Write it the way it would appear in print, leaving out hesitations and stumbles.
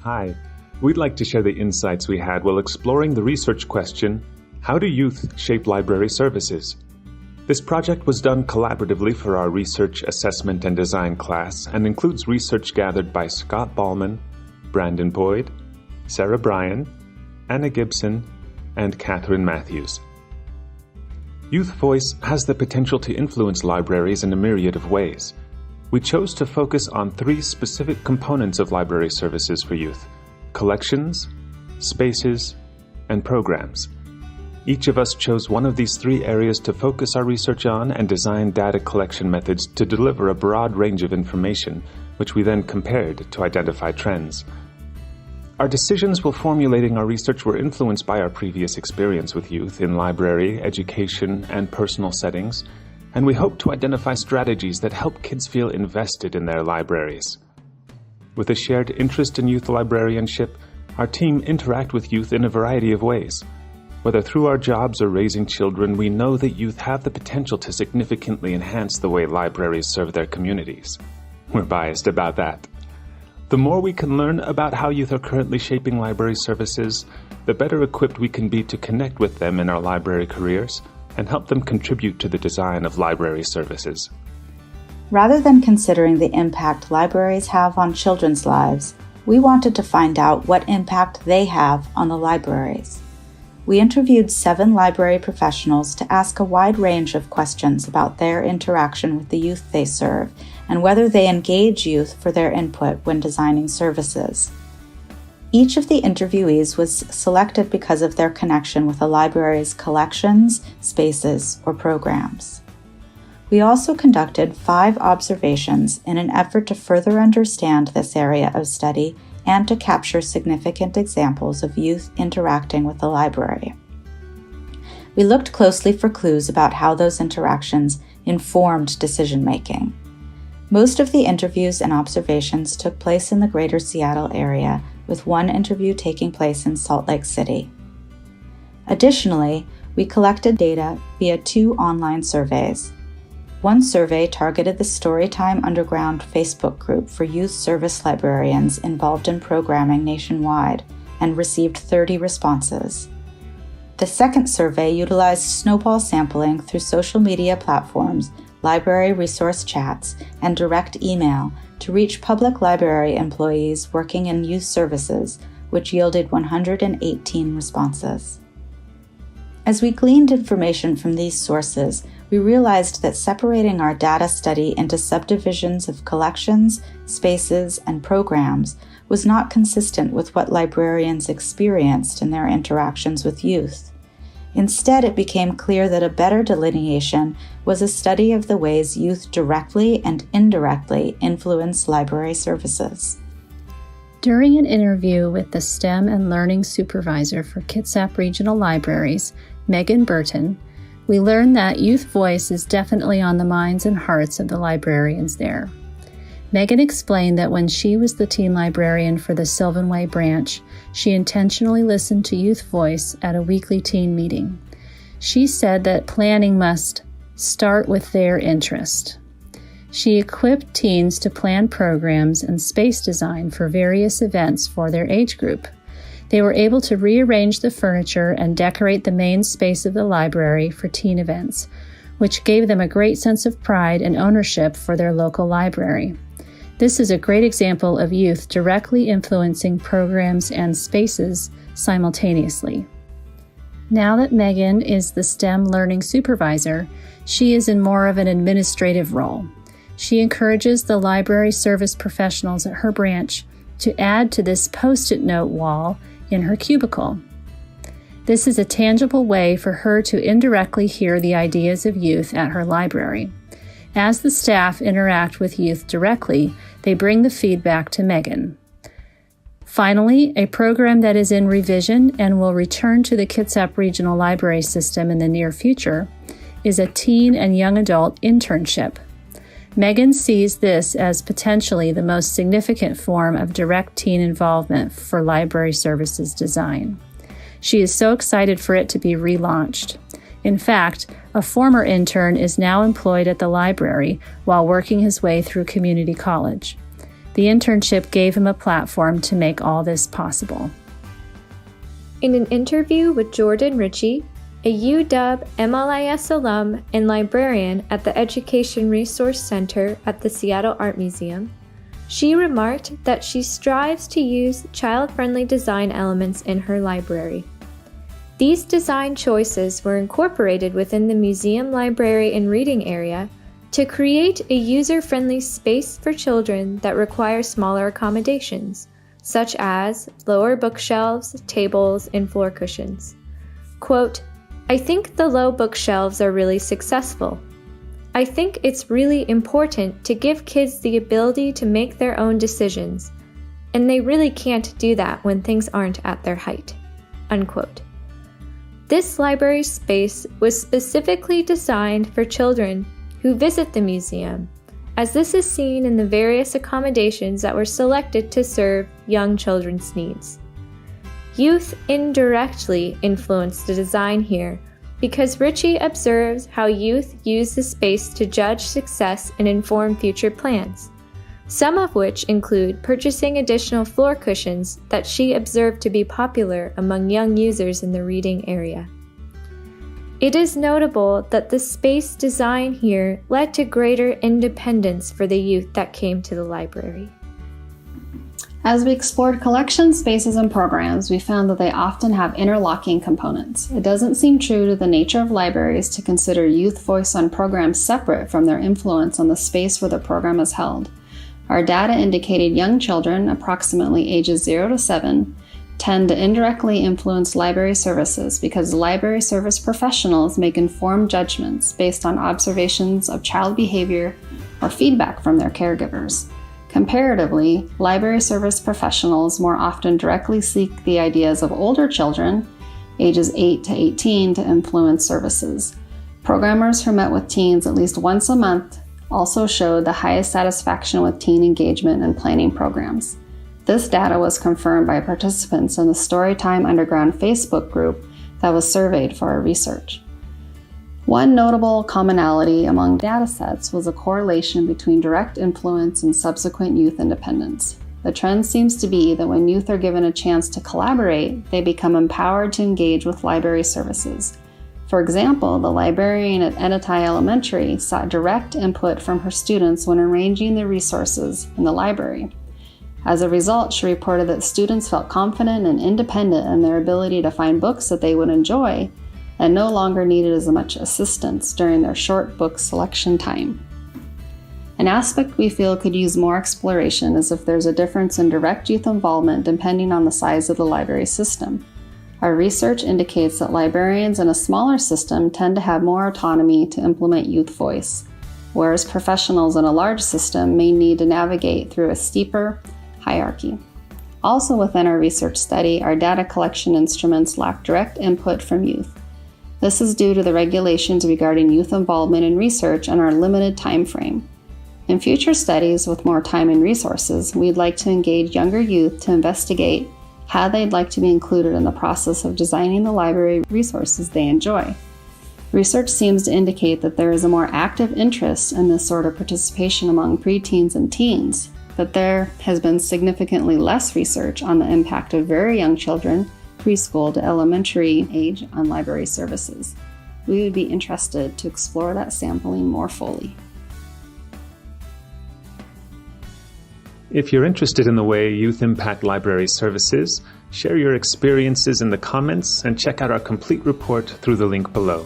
Hi, we'd like to share the insights we had while exploring the research question, how do youth shape library services? This project was done collaboratively for our Research Assessment and Design class and includes research gathered by Scott Ballman, Brandon Boyd, Sarah Bryan, Anna Gibson, and Catherine Matthews. Youth voice has the potential to influence libraries in a myriad of ways. We chose to focus on 3 specific components of library services for youth: collections, spaces, and programs. Each of us chose one of these 3 areas to focus our research on and designed data collection methods to deliver a broad range of information, which we then compared to identify trends. Our decisions while formulating our research were influenced by our previous experience with youth in library, education, and personal settings, and we hope to identify strategies that help kids feel invested in their libraries. With a shared interest in youth librarianship, our team interact with youth in a variety of ways. Whether through our jobs or raising children, we know that youth have the potential to significantly enhance the way libraries serve their communities. We're biased about that. The more we can learn about how youth are currently shaping library services, the better equipped we can be to connect with them in our library careers and help them contribute to the design of library services. Rather than considering the impact libraries have on children's lives, we wanted to find out what impact they have on the libraries. We interviewed 7 library professionals to ask a wide range of questions about their interaction with the youth they serve and whether they engage youth for their input when designing services. Each of the interviewees was selected because of their connection with a library's collections, spaces, or programs. We also conducted 5 observations in an effort to further understand this area of study and to capture significant examples of youth interacting with the library. We looked closely for clues about how those interactions informed decision-making. Most of the interviews and observations took place in the greater Seattle area, with one interview taking place in Salt Lake City. Additionally, we collected data via 2 online surveys. One survey targeted the Storytime Underground Facebook group for youth service librarians involved in programming nationwide and received 30 responses. The second survey utilized snowball sampling through social media platforms, library resource chats, and direct email to reach public library employees working in youth services, which yielded 118 responses. As we gleaned information from these sources, we realized that separating our data study into subdivisions of collections, spaces, and programs was not consistent with what librarians experienced in their interactions with youth. Instead, it became clear that a better delineation was a study of the ways youth directly and indirectly influence library services. During an interview with the STEM and Learning Supervisor for Kitsap Regional Libraries, Megan Burton, we learned that youth voice is definitely on the minds and hearts of the librarians there. Megan explained that when she was the teen librarian for the Sylvan Way branch, she intentionally listened to youth voice at a weekly teen meeting. She said that planning must start with their interest. She equipped teens to plan programs and space design for various events for their age group. They were able to rearrange the furniture and decorate the main space of the library for teen events, which gave them a great sense of pride and ownership for their local library. This is a great example of youth directly influencing programs and spaces simultaneously. Now that Megan is the STEM Learning Supervisor, she is in more of an administrative role. She encourages the library service professionals at her branch to add to this Post-it note wall in her cubicle. This is a tangible way for her to indirectly hear the ideas of youth at her library. As the staff interact with youth directly, they bring the feedback to Megan. Finally, a program that is in revision and will return to the Kitsap Regional Library system in the near future is a teen and young adult internship. Megan sees this as potentially the most significant form of direct teen involvement for library services design. She is so excited for it to be relaunched. In fact, a former intern is now employed at the library while working his way through community college. The internship gave him a platform to make all this possible. In an interview with Jordan Ritchie, a UW MLIS alum and librarian at the Education Resource Center at the Seattle Art Museum, she remarked that she strives to use child-friendly design elements in her library. These design choices were incorporated within the museum, library, and reading area to create a user-friendly space for children that require smaller accommodations, such as lower bookshelves, tables, and floor cushions. Quote, "I think the low bookshelves are really successful. I think it's really important to give kids the ability to make their own decisions, and they really can't do that when things aren't at their height." Unquote. This library space was specifically designed for children who visit the museum, as this is seen in the various accommodations that were selected to serve young children's needs. Youth indirectly influenced the design here because Ritchie observes how youth use the space to judge success and inform future plans, some of which include purchasing additional floor cushions that she observed to be popular among young users in the reading area. It is notable that the space design here led to greater independence for the youth that came to the library. As we explored collection spaces and programs, we found that they often have interlocking components. It doesn't seem true to the nature of libraries to consider youth voice on programs separate from their influence on the space where the program is held. Our data indicated young children, approximately ages 0 to 7, tend to indirectly influence library services because library service professionals make informed judgments based on observations of child behavior or feedback from their caregivers. Comparatively, library service professionals more often directly seek the ideas of older children, ages 8 to 18, to influence services. Programmers who met with teens at least once a month also showed the highest satisfaction with teen engagement and planning programs. This data was confirmed by participants in the Storytime Underground Facebook group that was surveyed for our research. One notable commonality among datasets was a correlation between direct influence and subsequent youth independence. The trend seems to be that when youth are given a chance to collaborate, they become empowered to engage with library services. For example, the librarian at Enetai Elementary sought direct input from her students when arranging the resources in the library. As a result, she reported that students felt confident and independent in their ability to find books that they would enjoy and no longer needed as much assistance during their short book selection time. An aspect we feel could use more exploration is if there's a difference in direct youth involvement depending on the size of the library system. Our research indicates that librarians in a smaller system tend to have more autonomy to implement youth voice, whereas professionals in a large system may need to navigate through a steeper hierarchy. Also within our research study, our data collection instruments lack direct input from youth. This is due to the regulations regarding youth involvement in research and our limited time frame. In future studies with more time and resources, we'd like to engage younger youth to investigate how they'd like to be included in the process of designing the library resources they enjoy. Research seems to indicate that there is a more active interest in this sort of participation among preteens and teens, but there has been significantly less research on the impact of very young children, preschool to elementary age, on library services. We would be interested to explore that sampling more fully. If you're interested in the way youth impact library services, share your experiences in the comments and check out our complete report through the link below.